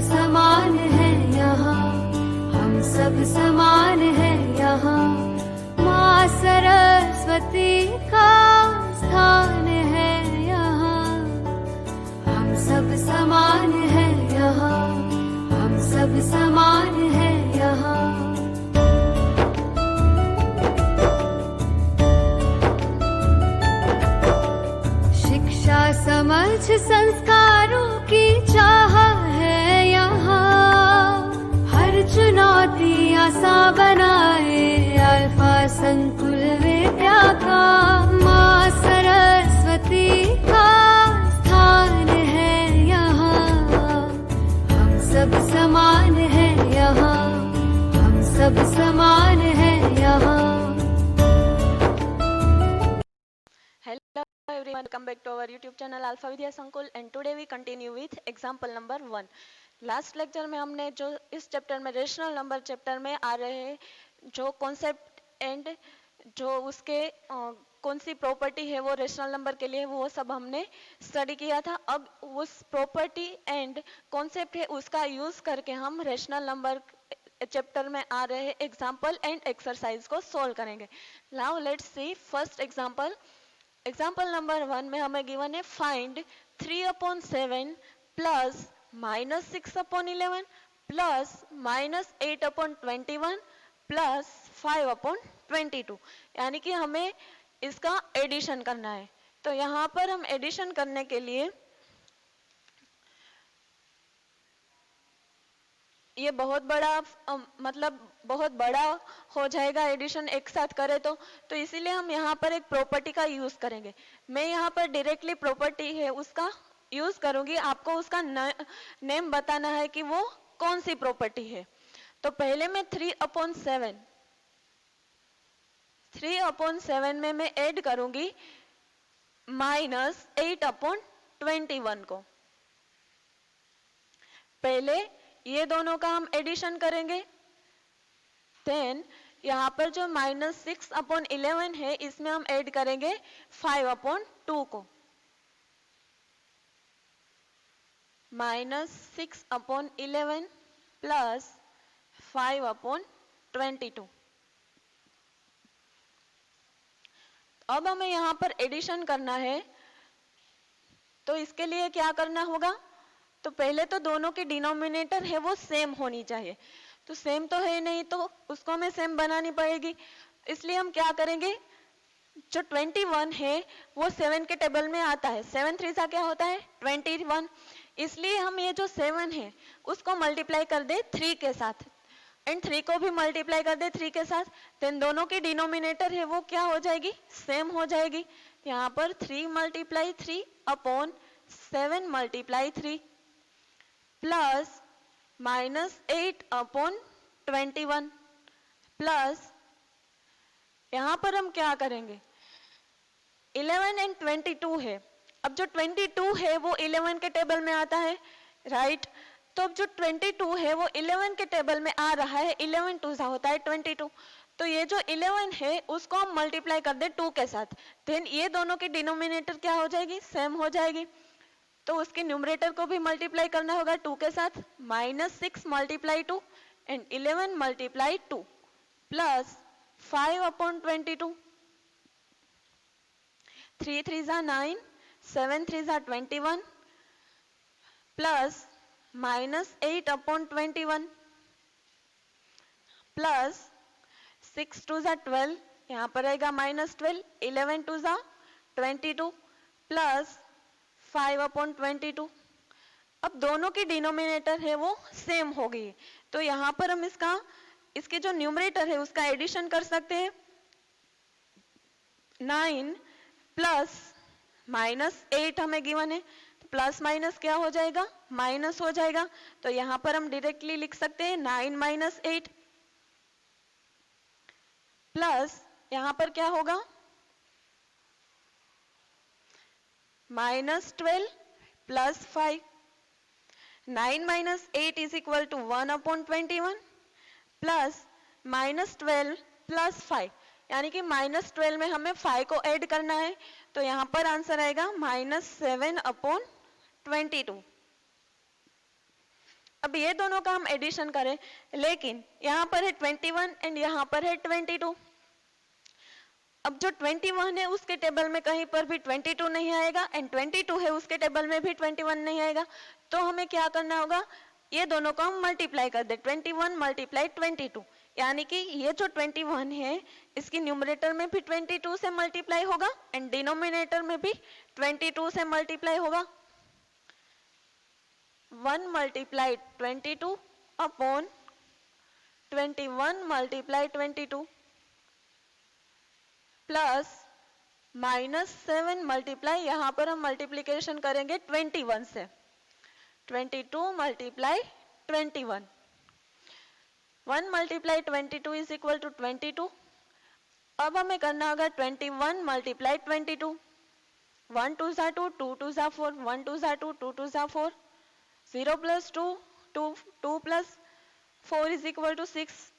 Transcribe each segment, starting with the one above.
समान है यहाँ, हम सब समान है यहाँ। माँ सरस्वती का स्थान है यहाँ, हम सब समान है यहाँ, हम सब समान है यहाँ। शिक्षा समझ संस्कारों की चाह है यहाँ, हर चुनौती आसान बनाए अल्फा संकुल विद्या का। माँ सरस्वती का स्थान है यहाँ, हम सब समान है यहाँ, हम सब समान है यहाँ। Hello everyone, welcome back to our YouTube channel Alpha Vidya Sankul and today we continue with example number 1. Last lecture में हमने जो इस चैप्टर में रेशनल नंबर चैप्टर में आ रहे हैं जो कॉन्सेप्ट एंड जो उसके कौन सी प्रॉपर्टी है वो रेशनल नंबर के लिए वो सब हमने स्टडी किया था। अब उस प्रॉपर्टी एंड कॉन्सेप्ट है उसका यूज करके हम रेशनल नंबर चैप्टर में आ रहे एग्जाम्पल एंड एक्सरसाइज को सॉल्व करेंगे। Now let's see first example. Example number 1 में हमें गिवन है फाइंड 3/7 प्लस -6/11 प्लस -8/21 प्लस 5/22, यानी कि हमें इसका एडिशन करना है। तो यहाँ पर हम एडिशन करने के लिए ये बहुत बड़ा मतलब बहुत बड़ा हो जाएगा एडिशन एक साथ करें तो इसीलिए हम यहाँ पर एक प्रॉपर्टी का यूज करेंगे। मैं यहाँ पर डायरेक्टली प्रॉपर्टी है उसका यूज करूंगी, आपको उसका नेम बताना है कि वो कौन सी प्रॉपर्टी है। तो पहले मैं 3/7 में मैं ऐड करूंगी -8/21 को। पहले ये दोनों का हम एडिशन करेंगे, देन यहाँ पर जो -6/11 है इसमें हम ऐड करेंगे 5/2 को। -6/11 प्लस 5/22। अब हमें यहाँ पर एडिशन करना है तो इसके लिए क्या करना होगा, तो पहले तो दोनों की डिनोमिनेटर है वो सेम होनी चाहिए। तो सेम तो है नहीं तो उसको हमें सेम बनानी पड़ेगी। इसलिए हम क्या करेंगे, जो 21 है वो 7 के टेबल में आता है। 7 3 सा क्या होता है 21, इसलिए हम ये जो 7 है उसको मल्टीप्लाई कर दे 3 के साथ एंड 3 को भी मल्टीप्लाई कर दे 3 के साथ। देन दोनों की डिनोमिनेटर है वो क्या हो जाएगी, सेम हो जाएगी। यहाँ पर 3 × 3 अपॉन 7 × 3 प्लस -8/21 प्लस यहाँ पर हम क्या करेंगे 11 एंड 22 है। अब जो 22 है वो 11 के टेबल में आता है, राइट। तो अब जो 22 है वो 11 के टेबल में आ रहा है, 11 2 सा होता है 22। तो ये जो 11 है उसको हम मल्टीप्लाई कर दे 2 के साथ, देन ये दोनों की डिनोमिनेटर क्या हो जाएगी, सेम हो जाएगी। तो उसके न्यूमरेटर को भी मल्टीप्लाई करना होगा 2 के साथ, -6 × 2 एंड 11 × 2 प्लस 5/22। 3 3 सा 9, 7 3 सा 21 प्लस -8/21 प्लस 6 2 सा 12, यहाँ पर आएगा -12, 11 2 सा 22 प्लस 5/22। अब दोनों की डिनोमिनेटर है वो सेम हो गई, तो यहाँ पर हम इसके जो न्यूमरेटर है उसका एडिशन कर सकते हैं। 9 प्लस -8 हमें गिवन है, तो प्लस माइनस क्या हो जाएगा, माइनस हो जाएगा। तो यहाँ पर हम डायरेक्टली लिख सकते हैं 9 - 8 प्लस यहाँ पर क्या होगा -12 प्लस 5। 9 - 8 = 1/21 प्लस -12 प्लस 5, यानी कि -12 में हमें 5 को ऐड करना है, तो यहाँ पर आंसर आएगा -7/22। अब ये दोनों का हम एडिशन करें, लेकिन यहाँ पर है 21 एंड यहाँ पर है 22। अब जो 21 है उसके टेबल में कहीं पर भी 22 नहीं आएगा एंड 22 है उसके टेबल में भी 21 नहीं आएगा। तो हमें क्या करना होगा, ये दोनों को हम मल्टीप्लाई कर दे, 21 मल्टीप्लाई 22, यानी कि ये जो 21 है इसकी न्यूमरेटर में भी 22 से मल्टीप्लाई होगा एंड डिनोमिनेटर में भी 22 से मल्टीप्लाई होगा। 1 multiply 22 upon 21 multiply 22 plus -7 multiply, यहाँ पर हम मल्टीप्लीकेशन करेंगे 21 से, 22 multiply 21, 1 multiply 22 is equal to 22। अब हमें करना होगा 21 मल्टीप्लाई 22, 1 2 सा 2, 2 2 सा 4, 1 2 सा 2, 2 2 सा 4, 0 plus 2, 2 2 plus 4 is equal to 6।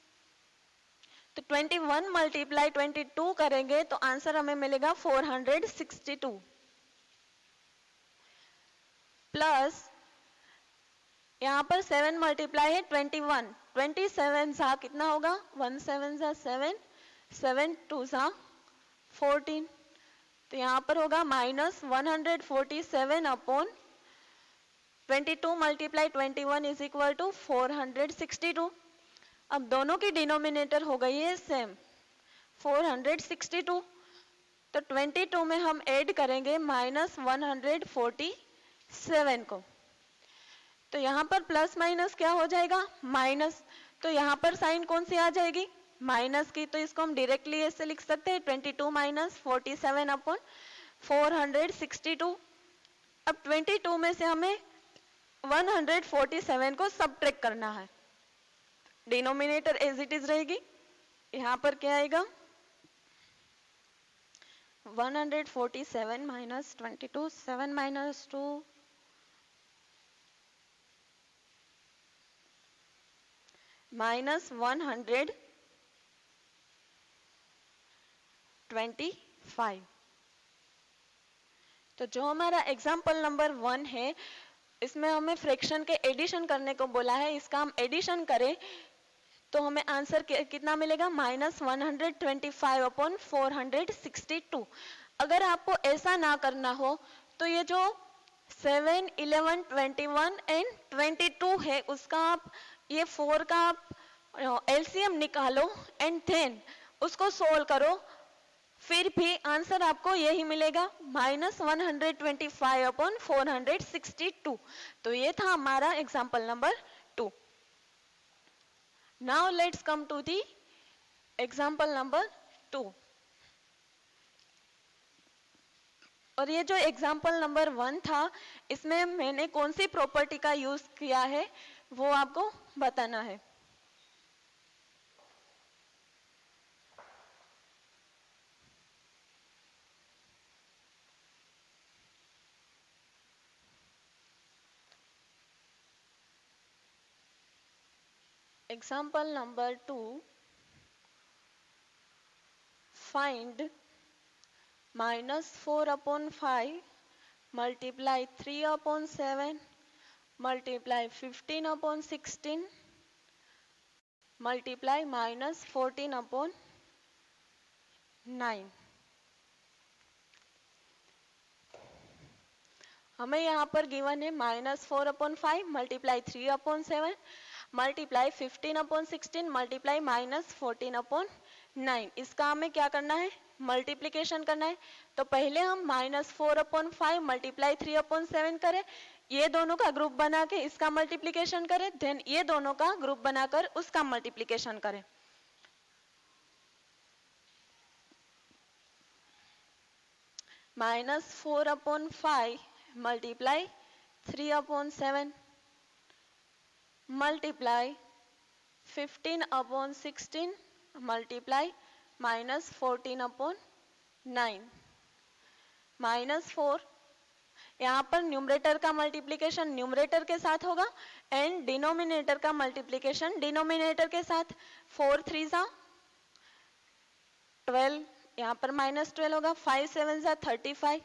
तो 21 मल्टीप्लाई 22 करेंगे तो आंसर हमें मिलेगा 462 प्लस यहाँ पर 7 मल्टीप्लाई है 21, 27 सा कितना होगा, 1 7 सा 7, 7 2 सा 14, तो यहाँ पर होगा -147 upon 22 multiply 21 is equal to 462। अब दोनों की डिनोमिनेटर हो गई है सेम 462, तो 22 में हम ऐड करेंगे -147 को, तो यहाँ पर प्लस माइनस क्या हो जाएगा, माइनस, तो यहाँ पर साइन कौन सी आ जाएगी, माइनस की, तो इसको हम डायरेक्टली ऐसे लिख सकते हैं 22 माइनस 47 अपॉन 462। अब 22 में से हमें 147 को सब्ट्रैक्ट करना है, डिनोमिनेटर एज इट इज रहेगी, यहाँ पर क्या आएगा 147 माइनस 22, 7 माइनस 2 माइनस 125। तो जो हमारा एग्जाम्पल नंबर 1 है इसमें हमें फ्रैक्शन के एडिशन करने को बोला है, इसका हम एडिशन करें तो हमें आंसर कितना मिलेगा, -125 अपॉन 462। अगर आपको ऐसा ना करना हो तो ये जो 7, 11, 21 एंड 22 है उसका आप ये 4 का आप एलसीएम निकालो एंड देन उसको सोल्व करो, फिर भी आंसर आपको यही मिलेगा -125 अपॉन 462। तो ये था हमारा example number 2। Now let's come to the example number 2। और ये जो एग्जाम्पल नंबर 1 था इसमें मैंने कौन सी प्रॉपर्टी का यूज किया है वो आपको बताना है। Example number 2, find -4 upon 5 multiply 3 upon 7 multiply 15 upon 16 multiply -14 upon 9। हमें यहाँ पर गिवन है -4 upon 5 multiply 3 upon 7 multiply 15 upon 16 multiply -14 upon 9। इसका हमें क्या करना है, मल्टीप्लीकेशन करना है। तो पहले हम -4 अपॉन 5 मल्टीप्लाई 3 अपॉन 7 करें, ये दोनों का ग्रुप बना के इसका मल्टीप्लीकेशन करें, देन ये दोनों का ग्रुप बनाकर उसका मल्टीप्लीकेशन करें। -4 upon 5 multiply 3 upon 7 multiply 15 upon 16 multiply -14 upon 9। -4 यहाँ पर न्यूमरेटर का मल्टीप्लिकेशन न्यूमरेटर के साथ होगा एंड डिनोमिनेटर का मल्टीप्लिकेशन डिनोमिनेटर के साथ। 4 3 सा 12, यहाँ पर -12 होगा, 5 7 सा 35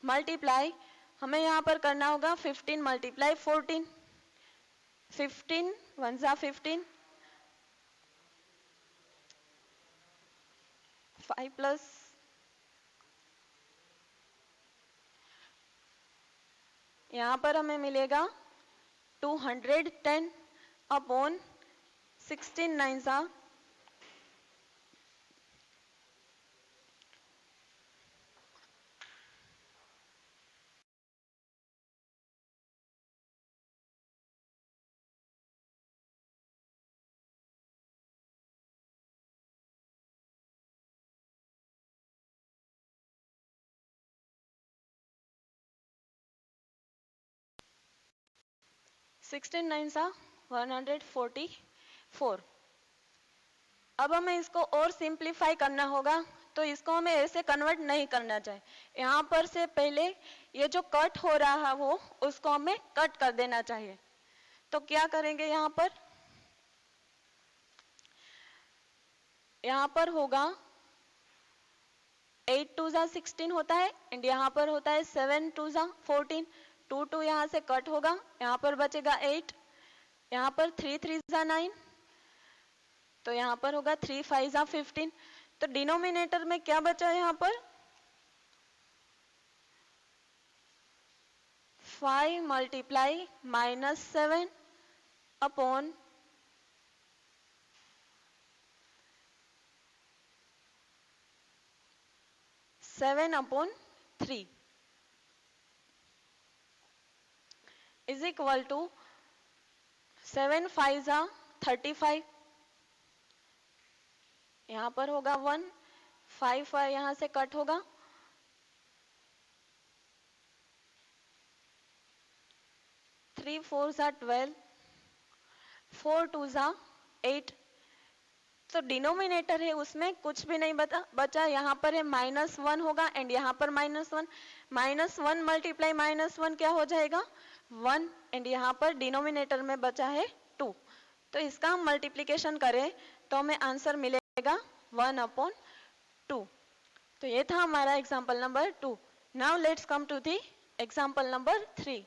मल्टीप्लाई हमें यहाँ पर करना होगा 15 मल्टीप्लाई 14 15 1 जा 15, 5 प्लस यहाँ पर हमें मिलेगा 210 अपॉन 16 9 जा 16 9 सा 144। अब हमें इसको और सिंप्लीफाई करना होगा, तो इसको हमें ऐसे कन्वर्ट नहीं करना चाहिए। यहाँ पर से पहले ये जो कट हो रहा है वो उसको हमें कट कर देना चाहिए। तो क्या करेंगे, यहाँ पर होगा 8 2 जा 16 होता है एंड यहाँ पर होता है 7 2 जा 14। 2 2 यहाँ से कट होगा, यहाँ पर बचेगा 8, यहाँ पर 3 3 जा 9, तो यहाँ पर होगा 3 5 जा 15। तो डिनोमिनेटर में क्या बचा है यहाँ पर 5 multiply -7 upon 7 upon 3 is equal to 7 5 जा 35, यहाँ पर होगा 1, 5 5 यहाँ से कट होगा, 3 4 जा 12, 4 2 जा 8। तो डिनोमिनेटर है उसमें कुछ भी नहीं बचा, यहाँ पर है -1 होगा एंड यहाँ पर -1, -1 मल्टीप्लाई -1 क्या हो जाएगा 1 एंड यहाँ पर डिनोमिनेटर में बचा है 2। तो इसका हम मल्टीप्लिकेशन करें तो हमें आंसर मिलेगा 1 अपॉन 2। तो ये था हमारा example number 2। Now let's come to the example number 3।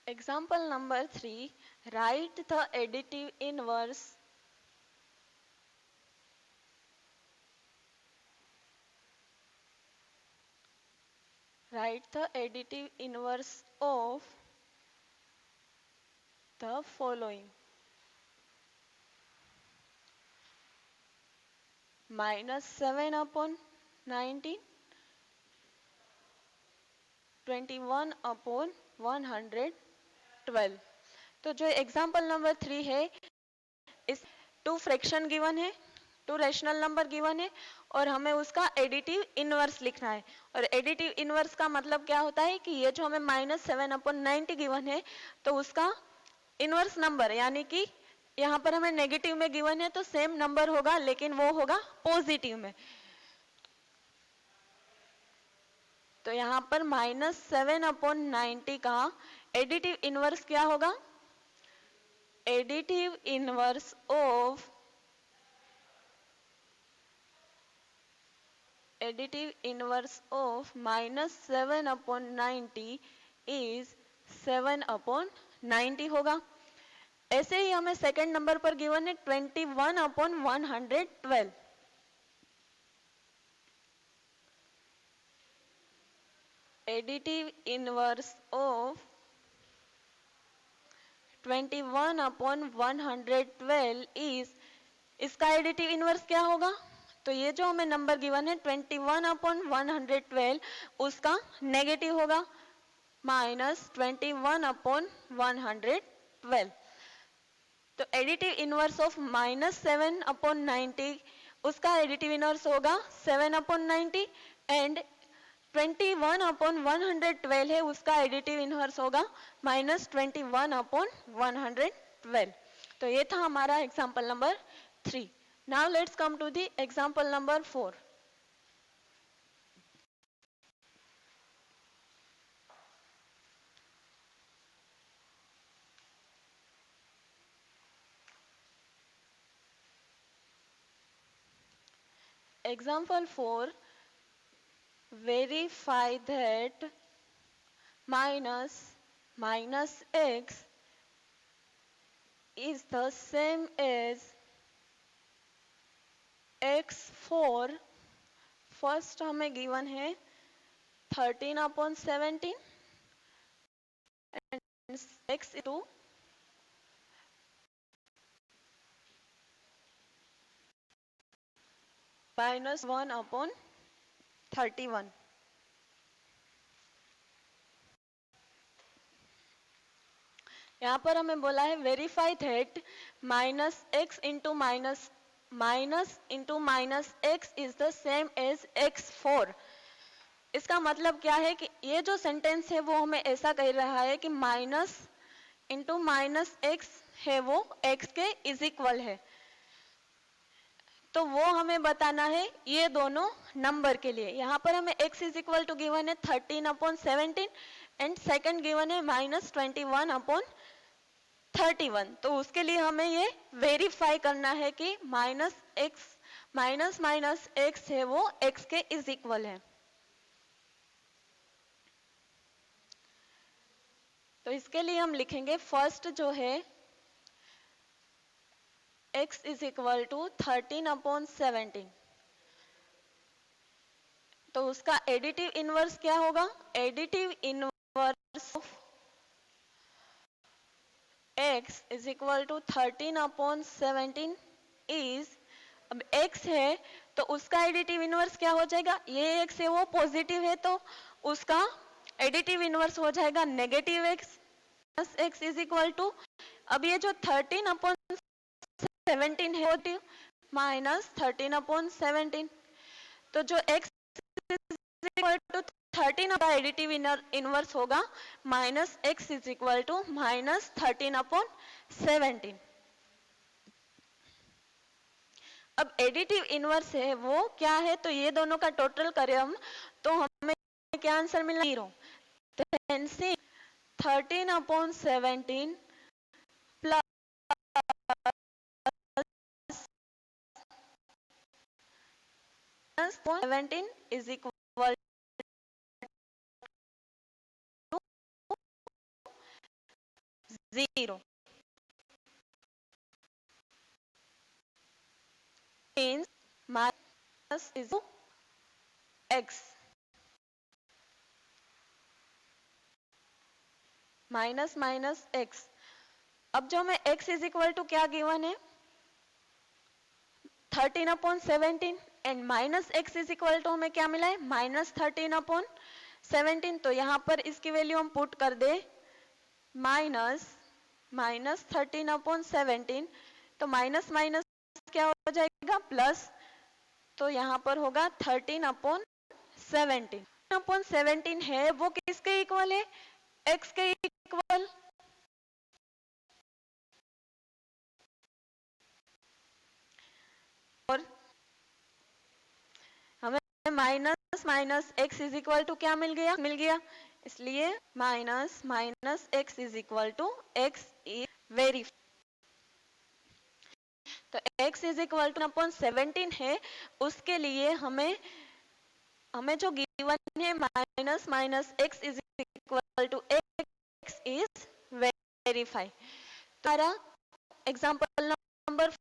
Example number 3, write the additive inverse of the following: -7 upon 19, 21 upon 112। तो जो एग्जाम्पल नंबर 3 है, इस 2 फ्रैक्शन गिवन है, 2 रैशनल नंबर गिवन है और हमें उसका एडिटिव इनवर्स लिखना है। और एडिटिव इनवर्स का मतलब क्या होता है कि ये जो हमें -7 अपॉन 90 गिवन है तो उसका इनवर्स नंबर, यानी कि यहाँ पर हमें नेगेटिव में गिवन है तो सेम नंबर होगा लेकिन वो होगा पॉजिटिव में। तो यहाँ पर -7 अपॉन 90 का एडिटिव इनवर्स क्या होगा, additive inverse of -7 upon 90 is 7 upon 90 होगा। ऐसे ही हमें सेकंड नंबर पर गिवन है 21 upon 112। Additive inverse of 21 upon 112 is, इसका एडिटिव इनवर्स क्या होगा, तो ये जो हमें नंबर गिवन है 21 अपॉन 112 उसका नेगेटिव होगा -21 अपॉन 112। तो एडिटिव इनवर्स ऑफ -7 अपॉन 90 उसका एडिटिव इनवर्स होगा 7 अपॉन 90 एंड 21 अपॉन 112 है उसका एडिटिव इनवर्स होगा -21 अपॉन 112। तो ये था हमारा example number 3। Now let's come to the example number 4। Example 4, verify that minus x is the same as x4. First हमें गिवन है 13/17 and x into -1/31. यहाँ पर हमें बोला है verify that minus into minus x is the same as x4. इसका मतलब क्या है कि ये जो सेंटेंस है वो हमें ऐसा कह रहा है कि माइनस इंटू माइनस एक्स है वो x के इज इक्वल है. तो वो हमें बताना है ये दोनों नंबर के लिए. यहाँ पर हमें x is equal to given है 13/17 एंड सेकंड गिवन है -21/31. तो उसके लिए हमें ये वेरीफाई करना है कि माइनस एक्स है वो x के इज इक्वल है. तो इसके लिए हम लिखेंगे फर्स्ट जो है x इज इक्वल टू 13/17. तो उसका एडिटिव इनवर्स क्या होगा? Additive inverse of x is equal to 13/17 is, अब x है तो उसका एडिटिव इनवर्स क्या हो जाएगा? ये x है वो पॉजिटिव है तो उसका एडिटिव इनवर्स हो जाएगा negative x. x is equal to, अब ये जो 13/17 है -13/17, तो जो x इज इक्वल टू 13 का एडिटिव इनवर्स होगा -x इज इक्वल टू -13/17. अब एडिटिव इनवर्स है वो क्या है? तो ये दोनों का टोटल करें हम तो हमें क्या आंसर मिलना? 0. 13/17 plus 17 is equal to 0. means minus is x minus x. अब जो हमें x इज इक्वल टू क्या गिवन है? 13/17 and minus x is equal to हमें क्या मिला है? -13/17. तो यहाँ पर इसकी वैल्यू हम पुट कर दे -13/17. तो माइनस माइनस क्या हो जाएगा? प्लस. तो यहाँ पर होगा 13/17. 13/17 है वो किसके इक्वल है? x के इक्वल. और हमें minus x is equal to क्या मिल गया? इसलिए minus x is equal to x is very. तो x इज इक्वल टू 17 है उसके लिए हमें जो गिवन है minus x is equal to x is verify. तारा एग्जांपल नंबर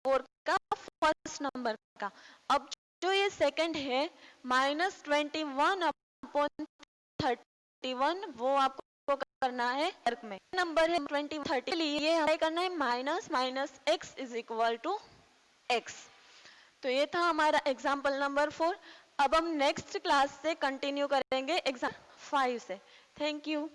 4 का फर्स्ट नंबर का. अब जो ये सेकंड है -21/31 वो आपको करना है वर्क में. नंबर है 20/30 के लिए हमें करना है minus x is equal to x. तो ये था हमारा एग्जांपल नंबर 4. अब हम नेक्स्ट क्लास से कंटिन्यू करेंगे एग्जाम 5 से. Thank you.